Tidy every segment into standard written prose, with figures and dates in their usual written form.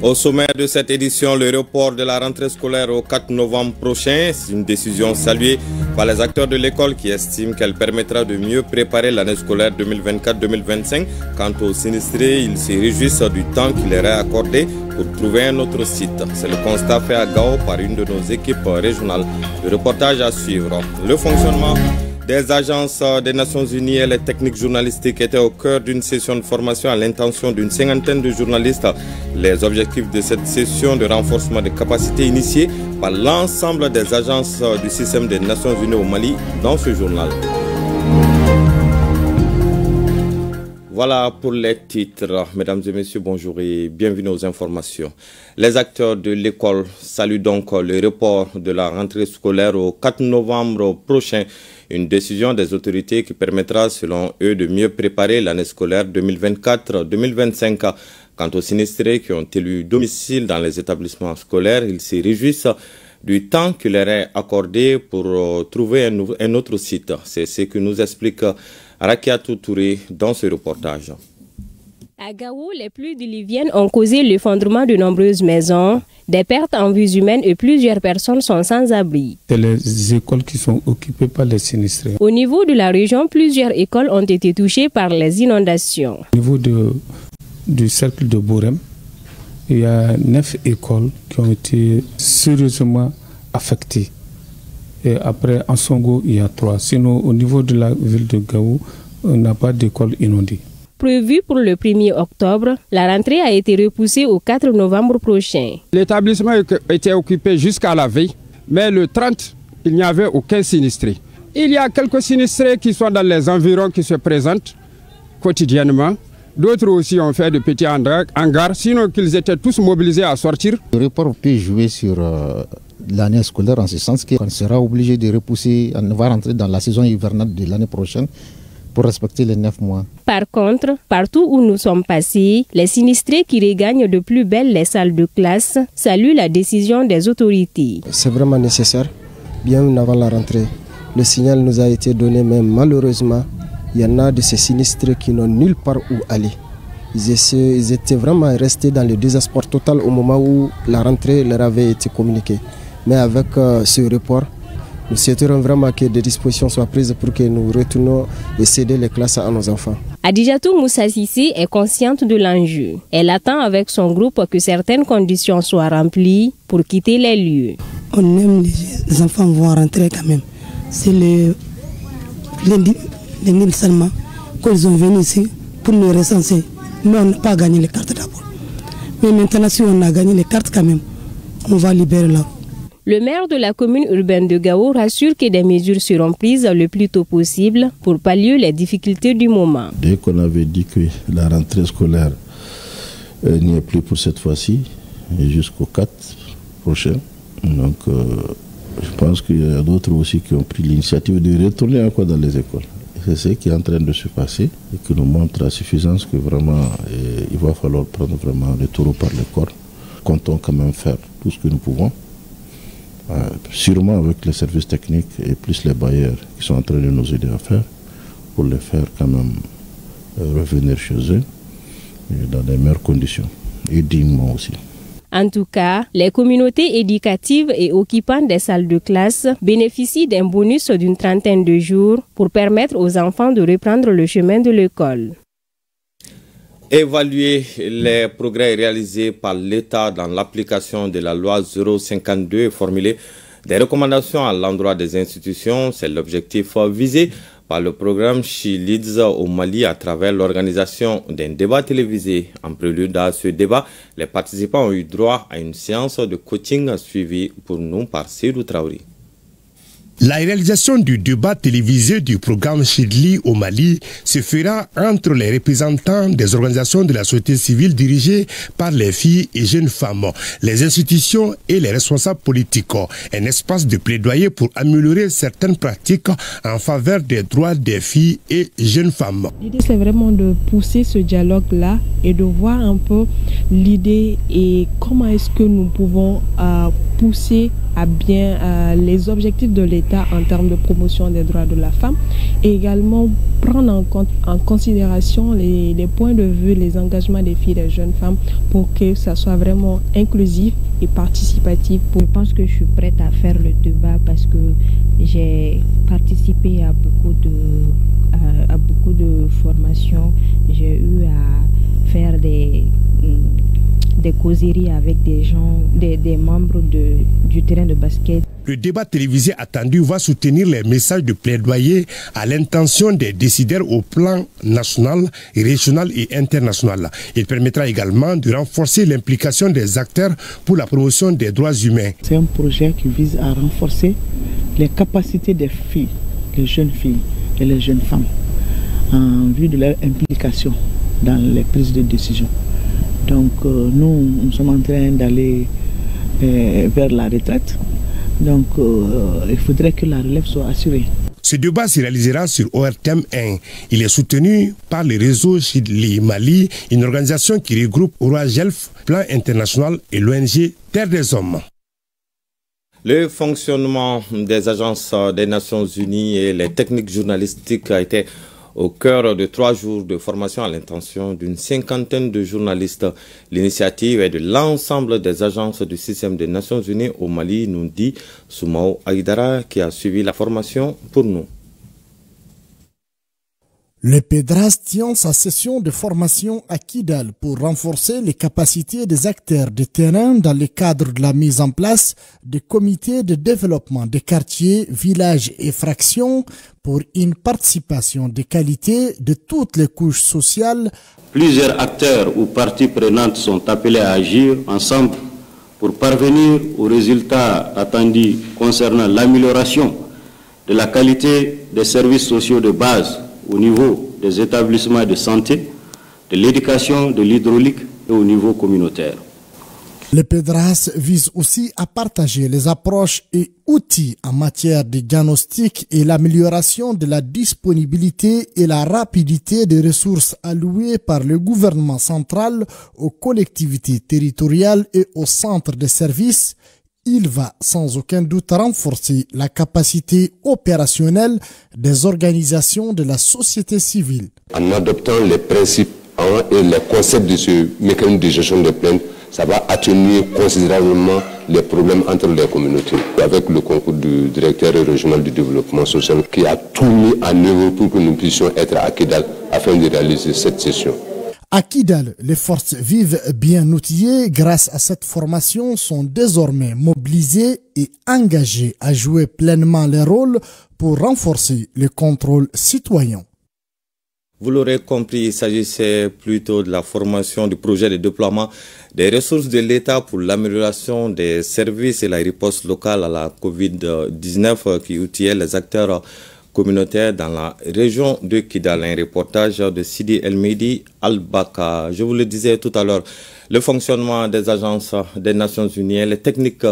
Au sommet de cette édition, le report de la rentrée scolaire au 4 novembre prochain. C'est une décision saluée par les acteurs de l'école qui estiment qu'elle permettra de mieux préparer l'année scolaire 2024-2025. Quant aux sinistrés, ils se réjouissent du temps qui leur est accordé pour trouver un autre site. C'est le constat fait à Gao par une de nos équipes régionales. Le reportage à suivre. Le fonctionnement des agences des Nations Unies et les techniques journalistiques étaient au cœur d'une session de formation à l'intention d'une cinquantaine de journalistes. Les objectifs de cette session de renforcement des capacités initiés par l'ensemble des agences du système des Nations Unies au Mali dans ce journal. Voilà pour les titres. Mesdames et messieurs, bonjour et bienvenue aux informations. Les acteurs de l'école saluent donc le report de la rentrée scolaire au 4 novembre prochain. Une décision des autorités qui permettra, selon eux, de mieux préparer l'année scolaire 2024-2025. Quant aux sinistrés qui ont élu domicile dans les établissements scolaires, ils se réjouissent du temps qui leur est accordé pour trouver un autre site. C'est ce que nous explique Rakiatou Touré dans ce reportage. À Gao, les pluies diluviennes ont causé l'effondrement de nombreuses maisons, des pertes en vies humaines et plusieurs personnes sont sans abri. C'est les écoles qui sont occupées par les sinistrés. Au niveau de la région, plusieurs écoles ont été touchées par les inondations. Au niveau du cercle de Borem, il y a 9 écoles qui ont été sérieusement affectées. Et après, en Songo, il y a 3. Sinon, au niveau de la ville de Gao, on n'a pas d'école inondée. Prévu pour le 1er octobre, la rentrée a été repoussée au 4 novembre prochain. L'établissement était occupé jusqu'à la veille, mais le 30, il n'y avait aucun sinistré. Il y a quelques sinistrés qui sont dans les environs qui se présentent quotidiennement. D'autres aussi ont fait de petits hangars, sinon qu'ils étaient tous mobilisés à sortir. Le report peut jouer sur l'année scolaire en ce sens qu'on sera obligé de repousser, on va rentrer dans la saison hivernale de l'année prochaine pour respecter les 9 mois. Par contre, partout où nous sommes passés, les sinistrés qui regagnent de plus belle les salles de classe saluent la décision des autorités. C'est vraiment nécessaire, bien avant la rentrée. Le signal nous a été donné, mais malheureusement, il y en a de ces sinistrés qui n'ont nulle part où aller. Ils étaient vraiment restés dans le désespoir total au moment où la rentrée leur avait été communiquée. Mais avec ce report, nous souhaiterons vraiment que des dispositions soient prises pour que nous retournions et céder les classes à nos enfants. Adijatou Moussa Sissé est consciente de l'enjeu. Elle attend avec son groupe que certaines conditions soient remplies pour quitter les lieux. On aime les enfants vont rentrer quand même. C'est le lundi seulement qu'ils ont venu ici pour nous recenser. Mais on n'a pas gagné les cartes d'abord. Mais maintenant, si on a gagné les cartes quand même, on va libérer là. Le maire de la commune urbaine de Gao rassure que des mesures seront prises le plus tôt possible pour pallier les difficultés du moment. Dès qu'on avait dit que la rentrée scolaire n'y est plus pour cette fois-ci, jusqu'au 4 prochain, donc je pense qu'il y a d'autres aussi qui ont pris l'initiative de retourner encore dans les écoles. C'est ce qui est en train de se passer et qui nous montre à suffisance que vraiment il va falloir prendre vraiment le taureau par le corps. Comptons quand même faire tout ce que nous pouvons. Sûrement avec les services techniques et plus les bailleurs qui sont en train de nous aider à faire pour les faire quand même revenir chez eux dans les meilleures conditions et dignement aussi. En tout cas, les communautés éducatives et occupants des salles de classe bénéficient d'un bonus d'une 30aine de jours pour permettre aux enfants de reprendre le chemin de l'école. Évaluer les progrès réalisés par l'État dans l'application de la loi 052 et formuler des recommandations à l'endroit des institutions, c'est l'objectif visé par le programme She Leads au Mali à travers l'organisation d'un débat télévisé. En prélude à ce débat, les participants ont eu droit à une séance de coaching suivie pour nous par Seydou Traoré. La réalisation du débat télévisé du programme Chidli au Mali se fera entre les représentants des organisations de la société civile dirigées par les filles et jeunes femmes, les institutions et les responsables politiques. Un espace de plaidoyer pour améliorer certaines pratiques en faveur des droits des filles et jeunes femmes. L'idée, c'est vraiment de pousser ce dialogue-là et de voir un peu l'idée et comment est-ce que nous pouvons pousser à bien les objectifs de l'État en termes de promotion des droits de la femme et également prendre en considération les points de vue, les engagements des filles et des jeunes femmes pour que ça soit vraiment inclusif et participatif. Je pense que je suis prête à faire le débat parce que j'ai participé à beaucoup de formations. J'ai eu à faire des causeries avec des gens, des membres du terrain de basket. Le débat télévisé attendu va soutenir les messages de plaidoyer à l'intention des décideurs au plan national, régional et international. Il permettra également de renforcer l'implication des acteurs pour la promotion des droits humains. C'est un projet qui vise à renforcer les capacités des filles, les jeunes filles et les jeunes femmes en vue de leur implication dans les prises de décision. Donc nous sommes en train d'aller vers la retraite. Donc il faudrait que la relève soit assurée. Ce débat se réalisera sur ORTM 1. Il est soutenu par le réseau Chidli Mali, une organisation qui regroupe ORAGELF, Plan International et l'ONG Terre des Hommes. Le fonctionnement des agences des Nations Unies et les techniques journalistiques a été au cœur de 3 jours de formation à l'intention d'une 50aine de journalistes. L'initiative est de l'ensemble des agences du système des Nations Unies au Mali, nous dit Soumao Aïdara, qui a suivi la formation pour nous. Le PEDRAS tient sa session de formation à Kidal pour renforcer les capacités des acteurs de terrain dans le cadre de la mise en place des comités de développement des quartiers, villages et fractions pour une participation de qualité de toutes les couches sociales. Plusieurs acteurs ou parties prenantes sont appelés à agir ensemble pour parvenir aux résultats attendus concernant l'amélioration de la qualité des services sociaux de base au niveau des établissements de santé, de l'éducation, de l'hydraulique et au niveau communautaire. Le PEDRAS vise aussi à partager les approches et outils en matière de diagnostic et l'amélioration de la disponibilité et la rapidité des ressources allouées par le gouvernement central aux collectivités territoriales et aux centres de services. Il va sans aucun doute renforcer la capacité opérationnelle des organisations de la société civile. En adoptant les principes et les concepts de ce mécanisme de gestion des plaintes, ça va atténuer considérablement les problèmes entre les communautés. Avec le concours du directeur régional du développement social qui a tout mis en œuvre pour que nous puissions être à Kidal afin de réaliser cette session. À Kidal, les forces vives bien outillées grâce à cette formation sont désormais mobilisées et engagées à jouer pleinement leur rôle pour renforcer le contrôle citoyen. Vous l'aurez compris, il s'agissait plutôt de la formation du projet de déploiement des ressources de l'État pour l'amélioration des services et la riposte locale à la Covid-19 qui outillait les acteurs communautaire dans la région de Kidal. Un reportage de Sidi El-Mehdi Al-Baka. Je vous le disais tout à l'heure, le fonctionnement des agences des Nations Unies et les techniques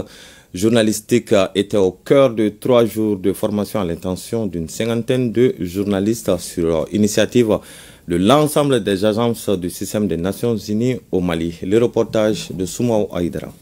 journalistiques étaient au cœur de 3 jours de formation à l'intention d'une 50aine de journalistes sur initiative de l'ensemble des agences du système des Nations Unies au Mali. Le reportage de Soumao Aïdara.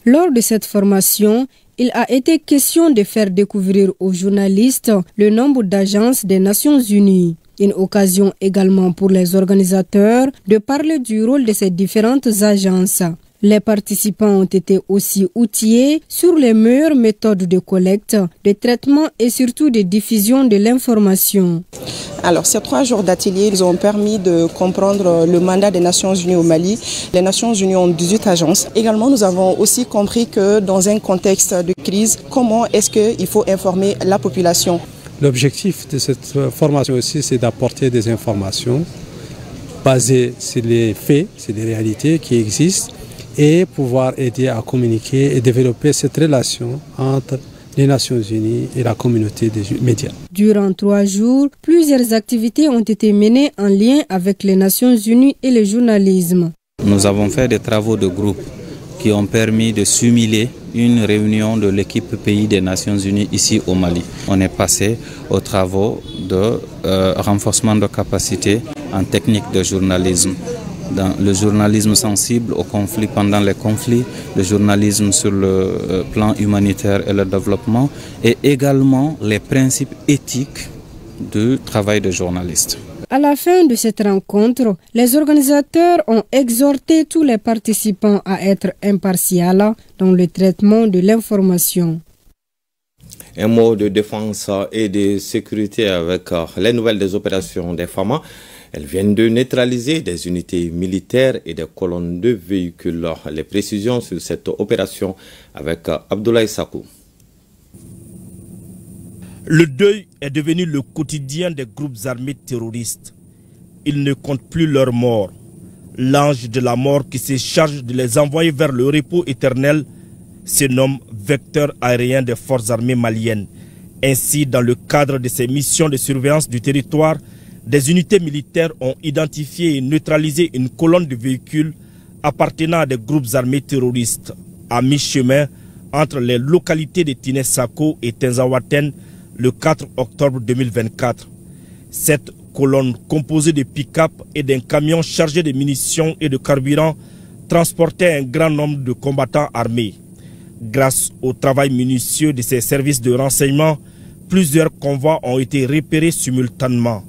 Lors de cette formation, il a été question de faire découvrir aux journalistes le nombre d'agences des Nations Unies. Une occasion également pour les organisateurs de parler du rôle de ces différentes agences. Les participants ont été aussi outillés sur les meilleures méthodes de collecte, de traitement et surtout de diffusion de l'information. Alors, ces 3 jours d'atelier, ils ont permis de comprendre le mandat des Nations Unies au Mali. Les Nations Unies ont 18 agences. Également, nous avons aussi compris que dans un contexte de crise, comment est-ce qu'il faut informer la population? L'objectif de cette formation aussi, c'est d'apporter des informations basées sur les faits, sur les réalités qui existent et pouvoir aider à communiquer et développer cette relation entre les Nations Unies et la communauté des médias. Durant 3 jours, plusieurs activités ont été menées en lien avec les Nations Unies et le journalisme. Nous avons fait des travaux de groupe qui ont permis de simuler une réunion de l'équipe pays des Nations Unies ici au Mali. On est passé aux travaux de renforcement de capacité en technique de journalisme dans le journalisme sensible aux conflits pendant les conflits, le journalisme sur le plan humanitaire et le développement, et également les principes éthiques du travail de journaliste. À la fin de cette rencontre, les organisateurs ont exhorté tous les participants à être impartials dans le traitement de l'information. Un mot de défense et de sécurité avec les nouvelles des opérations des FAMA. Elles viennent de neutraliser des unités militaires et des colonnes de véhicules. Les précisions sur cette opération avec Abdoulaye Sakou. Le deuil est devenu le quotidien des groupes armés terroristes. Ils ne comptent plus leurs morts. L'ange de la mort qui se charge de les envoyer vers le repos éternel se nomme vecteur aérien des forces armées maliennes. Ainsi, dans le cadre de ces missions de surveillance du territoire, des unités militaires ont identifié et neutralisé une colonne de véhicules appartenant à des groupes armés terroristes à mi-chemin entre les localités de Tinessako et Tenzawaten le 4 octobre 2024. Cette colonne composée de pick-up et d'un camion chargé de munitions et de carburant transportait un grand nombre de combattants armés. Grâce au travail minutieux de ces services de renseignement, plusieurs convois ont été repérés simultanément.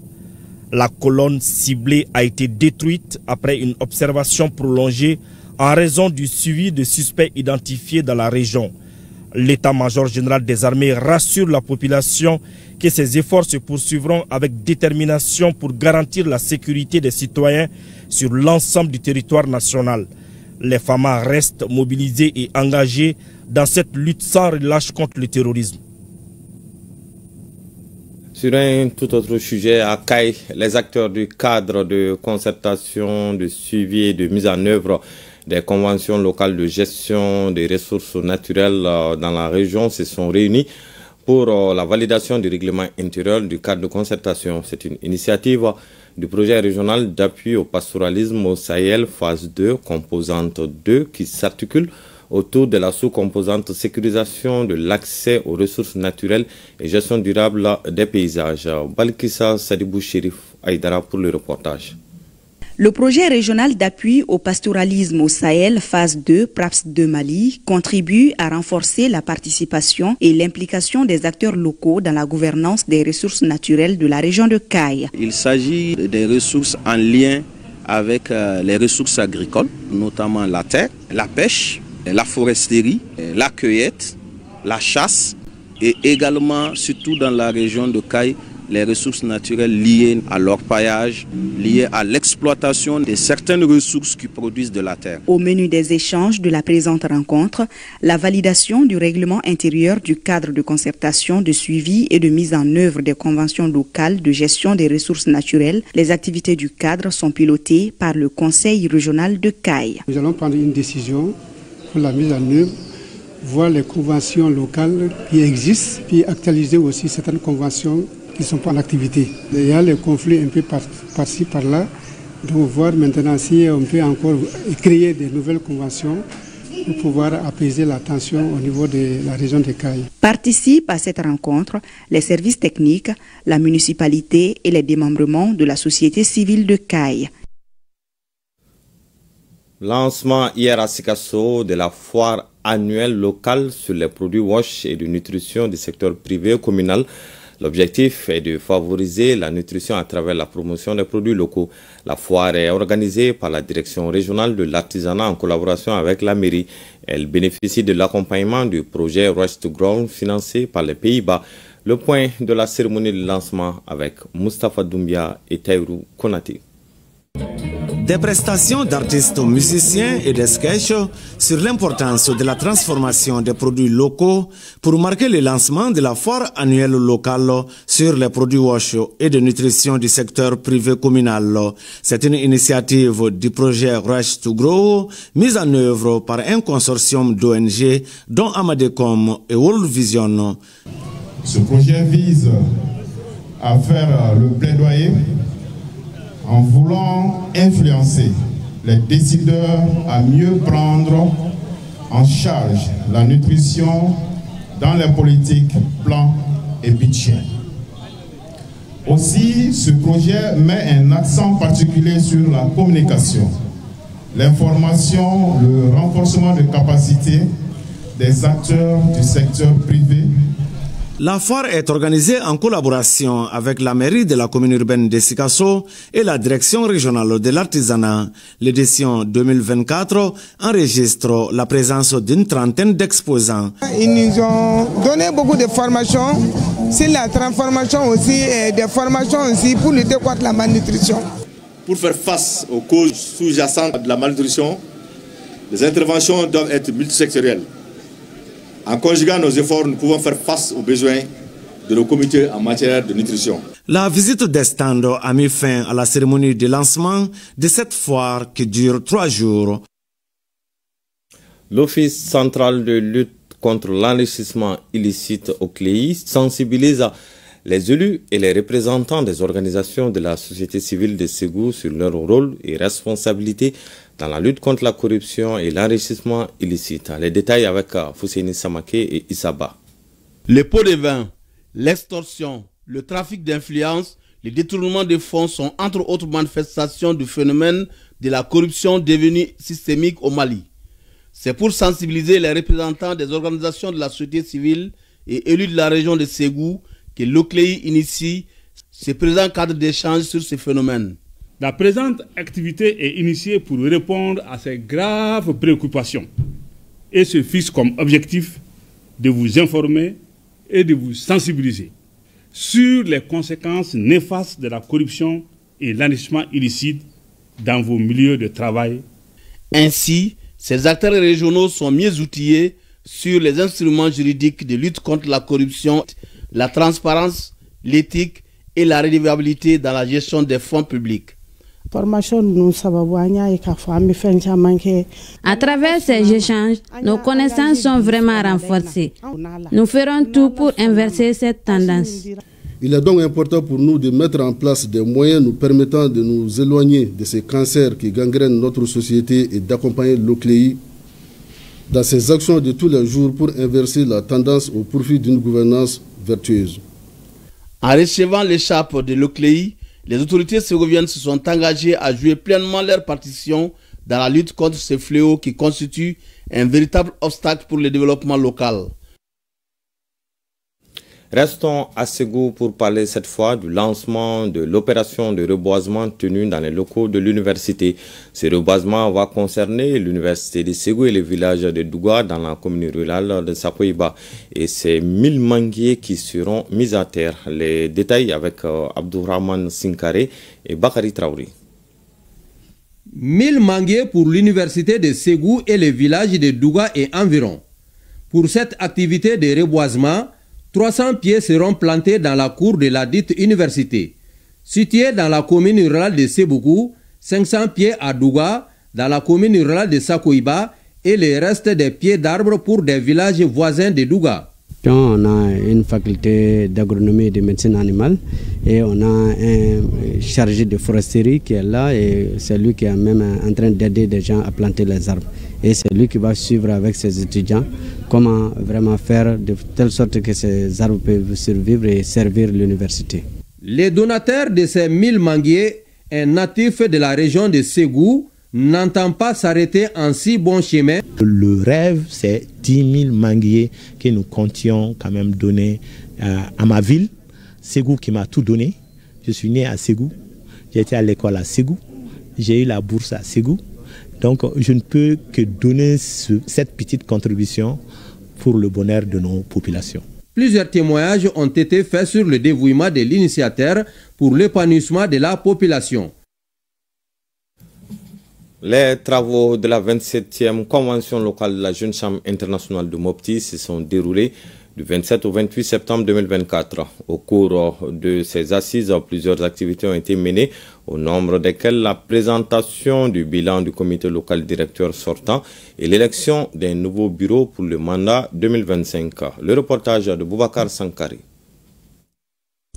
La colonne ciblée a été détruite après une observation prolongée en raison du suivi de suspects identifiés dans la région. L'état-major général des armées rassure la population que ces efforts se poursuivront avec détermination pour garantir la sécurité des citoyens sur l'ensemble du territoire national. Les FAMA restent mobilisés et engagés dans cette lutte sans relâche contre le terrorisme. Sur un tout autre sujet, à Caille, les acteurs du cadre de concertation, de suivi et de mise en œuvre des conventions locales de gestion des ressources naturelles dans la région se sont réunis pour la validation du règlement intérieur du cadre de concertation. C'est une initiative du projet régional d'appui au pastoralisme au Sahel, phase 2, composante 2, qui s'articule autour de la sous-composante sécurisation de l'accès aux ressources naturelles et gestion durable des paysages. Balkissa Sadibou Chérif Aïdara pour le reportage. Le projet régional d'appui au pastoralisme au Sahel, phase 2, PRAPS 2 Mali, contribue à renforcer la participation et l'implication des acteurs locaux dans la gouvernance des ressources naturelles de la région de Caille. Il s'agit des ressources en lien avec les ressources agricoles, notamment la terre, la pêche, la foresterie, la cueillette, la chasse et également, surtout dans la région de Caille, les ressources naturelles liées à l'orpaillage, liées à l'exploitation de certaines ressources qui produisent de la terre. Au menu des échanges de la présente rencontre, la validation du règlement intérieur du cadre de concertation, de suivi et de mise en œuvre des conventions locales de gestion des ressources naturelles. Les activités du cadre sont pilotées par le Conseil régional de Caille. Nous allons prendre une décision pour la mise en œuvre, voir les conventions locales qui existent, puis actualiser aussi certaines conventions qui ne sont pas en activité. Il y a les conflits un peu par-ci, par-là. Donc voir maintenant si on peut encore créer des nouvelles conventions pour pouvoir apaiser la tension au niveau de la région de Caille. Participent à cette rencontre les services techniques, la municipalité et les démembrements de la société civile de Caille. Lancement hier à Sikasso de la foire annuelle locale sur les produits wash et de nutrition du secteur privé communal. L'objectif est de favoriser la nutrition à travers la promotion des produits locaux. La foire est organisée par la direction régionale de l'artisanat en collaboration avec la mairie. Elle bénéficie de l'accompagnement du projet Rush to Grow financé par les Pays-Bas. Le point de la cérémonie de lancement avec Moustapha Doumbia et Taïrou Konati. Des prestations d'artistes musiciens et des sketchs sur l'importance de la transformation des produits locaux pour marquer le lancement de la foire annuelle locale sur les produits wash et de nutrition du secteur privé communal. C'est une initiative du projet Rush to Grow mise en œuvre par un consortium d'ONG dont Amadecom et World Vision. Ce projet vise à faire le plaidoyer en voulant influencer les décideurs à mieux prendre en charge la nutrition dans les politiques, plans et budgets. Aussi, ce projet met un accent particulier sur la communication l'information, le renforcement de capacités des acteurs du secteur privé. La foire est organisée en collaboration avec la mairie de la commune urbaine de Sikasso et la direction régionale de l'artisanat. L'édition 2024 enregistre la présence d'une trentaine d'exposants. Ils nous ont donné beaucoup de formations sur la transformation aussi et des formations aussi pour lutter contre la malnutrition. Pour faire face aux causes sous-jacentes de la malnutrition, les interventions doivent être multisectorielles. En conjuguant nos efforts, nous pouvons faire face aux besoins de nos comités en matière de nutrition. La visite des stands a mis fin à la cérémonie de lancement de cette foire qui dure 3 jours. L'Office central de lutte contre l'enrichissement illicite au CLEI sensibilise les élus et les représentants des organisations de la société civile de Ségou sur leur rôle et responsabilité dans la lutte contre la corruption et l'enrichissement illicite. Les détails avec Fousseini Samake et Isaba. Les pots de vin, l'extorsion, le trafic d'influence, les détournements de fonds sont entre autres manifestations du phénomène de la corruption devenue systémique au Mali. C'est pour sensibiliser les représentants des organisations de la société civile et élus de la région de Ségou que l'OCLEI initie ce présent cadre d'échange sur ce phénomène. La présente activité est initiée pour répondre à ces graves préoccupations et se fixe comme objectif de vous informer et de vous sensibiliser sur les conséquences néfastes de la corruption et l'enrichissement illicite dans vos milieux de travail. Ainsi, ces acteurs régionaux sont mieux outillés sur les instruments juridiques de lutte contre la corruption, la transparence, l'éthique et la redevabilité dans la gestion des fonds publics. À travers ces échanges, nos connaissances sont vraiment renforcées. Nous ferons tout pour inverser cette tendance. Il est donc important pour nous de mettre en place des moyens nous permettant de nous éloigner de ces cancers qui gangrènent notre société et d'accompagner l'OCLEI dans ses actions de tous les jours pour inverser la tendance au profit d'une gouvernance vertueuse. En recevant l'écharpe de l'OCLEI, les autorités ségoviennes se sont engagées à jouer pleinement leur partition dans la lutte contre ces fléaux qui constituent un véritable obstacle pour le développement local. Restons à Ségou pour parler cette fois du lancement de l'opération de reboisement tenue dans les locaux de l'université. Ce reboisement va concerner l'université de Ségou et le village de Douga dans la commune rurale de Sakoiba. Et c'est 1000 manguiers qui seront mis à terre. Les détails avec Abdourahman Sinkare et Bakari Traoré. 1000 manguiers pour l'université de Ségou et le village de Douga et environ. Pour cette activité de reboisement, 300 pieds seront plantés dans la cour de la dite université. Située dans la commune rurale de Seboukou, 500 pieds à Douga, dans la commune rurale de Sakoiba, et le reste des pieds d'arbres pour des villages voisins de Douga. On a une faculté d'agronomie et de médecine animale et on a un chargé de foresterie qui est là et c'est lui qui est même en train d'aider des gens à planter les arbres. Et c'est lui qui va suivre avec ses étudiants comment vraiment faire de telle sorte que ces arbres peuvent survivre et servir l'université. Les donateurs de ces 1000 manguiers, un natif de la région de Ségou, n'entend pas s'arrêter en si bon chemin. Le rêve, c'est 10 000 manguiers que nous comptions quand même donner à ma ville, Ségou qui m'a tout donné. Je suis né à Ségou, j'ai été à l'école à Ségou, j'ai eu la bourse à Ségou. Donc je ne peux que donner cette petite contribution pour le bonheur de nos populations. Plusieurs témoignages ont été faits sur le dévouement de l'initiateur pour l'épanouissement de la population. Les travaux de la 27e convention locale de la Jeune Chambre internationale de Mopti se sont déroulés du 27 au 28 septembre 2024. Au cours de ces assises, plusieurs activités ont été menées, au nombre desquelles la présentation du bilan du comité local directeur sortant et l'élection d'un nouveau bureau pour le mandat 2025. Le reportage de Boubacar Sankari.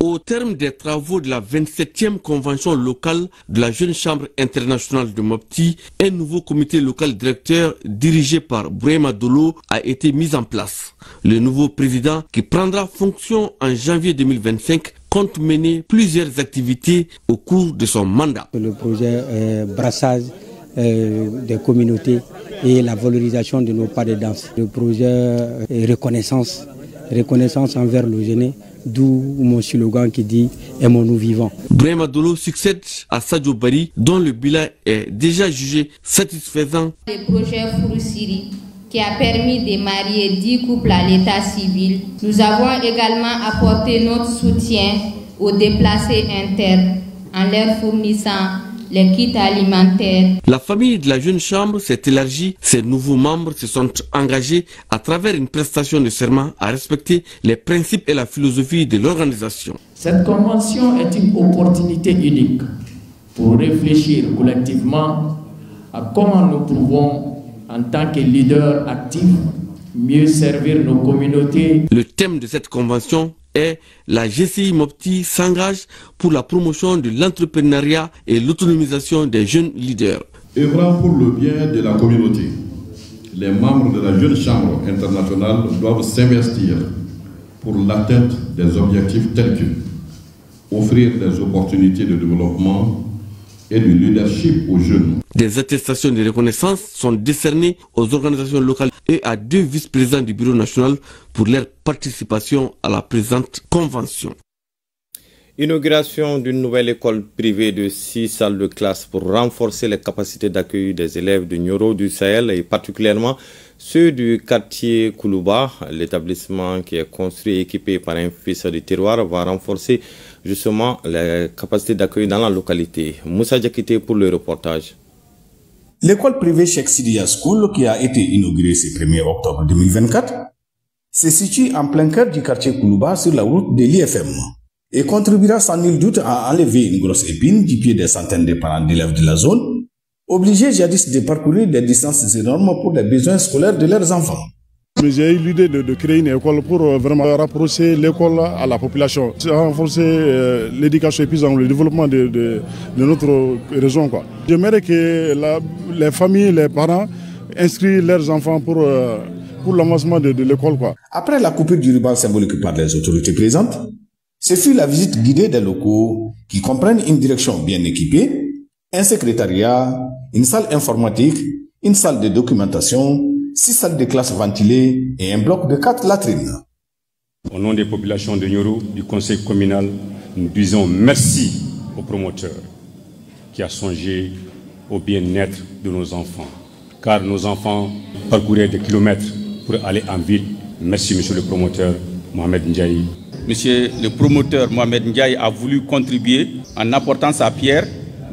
Au terme des travaux de la 27e convention locale de la Jeune Chambre internationale de Mopti, un nouveau comité local directeur dirigé par Brema Dolo a été mis en place. Le nouveau président, qui prendra fonction en janvier 2025, compte mener plusieurs activités au cours de son mandat. Le projet brassage des communautés et la valorisation de nos pas de danse. Le projet reconnaissance envers le Géné, d'où mon slogan qui dit « Aimons-nous vivants ». Brahima Dolo succède à Sadio Bari, dont le bilan est déjà jugé satisfaisant. Le projet Furusiri, qui a permis de marier 10 couples à l'état civil. Nous avons également apporté notre soutien aux déplacés internes en leur fournissant les kits alimentaires. La famille de la jeune chambre s'est élargie. Ses nouveaux membres se sont engagés à travers une prestation de serment à respecter les principes et la philosophie de l'organisation. Cette convention est une opportunité unique pour réfléchir collectivement à comment nous pouvons, en tant que leaders actifs, mieux servir nos communautés. Le thème de cette convention est la GCI Mopti s'engage pour la promotion de l'entrepreneuriat et l'autonomisation des jeunes leaders. Œuvrant pour le bien de la communauté, les membres de la Jeune Chambre internationale doivent s'investir pour l'atteinte des objectifs tels que offrir des opportunités de développement et du leadership aux jeunes. Des attestations de reconnaissance sont décernées aux organisations locales et à 2 vice-présidents du Bureau national pour leur participation à la présente convention. Inauguration d'une nouvelle école privée de 6 salles de classe pour renforcer les capacités d'accueil des élèves de Nioro du Sahel et particulièrement ceux du quartier Koulouba. L'établissement qui est construit et équipé par un fils de terroir va renforcer justement les capacités d'accueil dans la localité. Moussa Diakité pour le reportage. L'école privée Cheikh Sidiya School, qui a été inaugurée ce 1er octobre 2024, se situe en plein cœur du quartier Koulouba sur la route de l'IFM et contribuera sans nul doute à enlever une grosse épine du pied des centaines de parents d'élèves de la zone, obligés jadis de parcourir des distances énormes pour les besoins scolaires de leurs enfants. J'ai eu l'idée de créer une école pour vraiment rapprocher l'école à la population, renforcer l'éducation et puis le développement de notre région. J'aimerais que les familles, les parents inscrivent leurs enfants pour l'avancement de l'école. Après la coupure du ruban symbolique par les autorités présentes, ce fut la visite guidée des locaux qui comprennent une direction bien équipée, un secrétariat, une salle informatique, une salle de documentation, 6 salles de classe ventilées et un bloc de 4 latrines. Au nom des populations de Nioro, du conseil communal, nous disons merci au promoteur qui a songé au bien-être de nos enfants. Car nos enfants parcouraient des kilomètres pour aller en ville. Merci monsieur le promoteur Mohamed Ndiaye. Monsieur le promoteur Mohamed Ndiaye a voulu contribuer en apportant sa pierre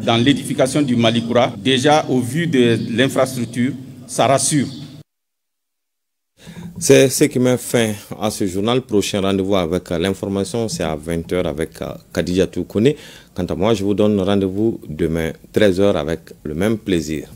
dans l'édification du Malikoura. Déjà au vu de l'infrastructure, ça rassure. C'est ce qui met fin à ce journal. Prochain rendez-vous avec l'information, c'est à 20h avec Khadija Toukouné. Quant à moi, je vous donne rendez-vous demain 13h avec le même plaisir.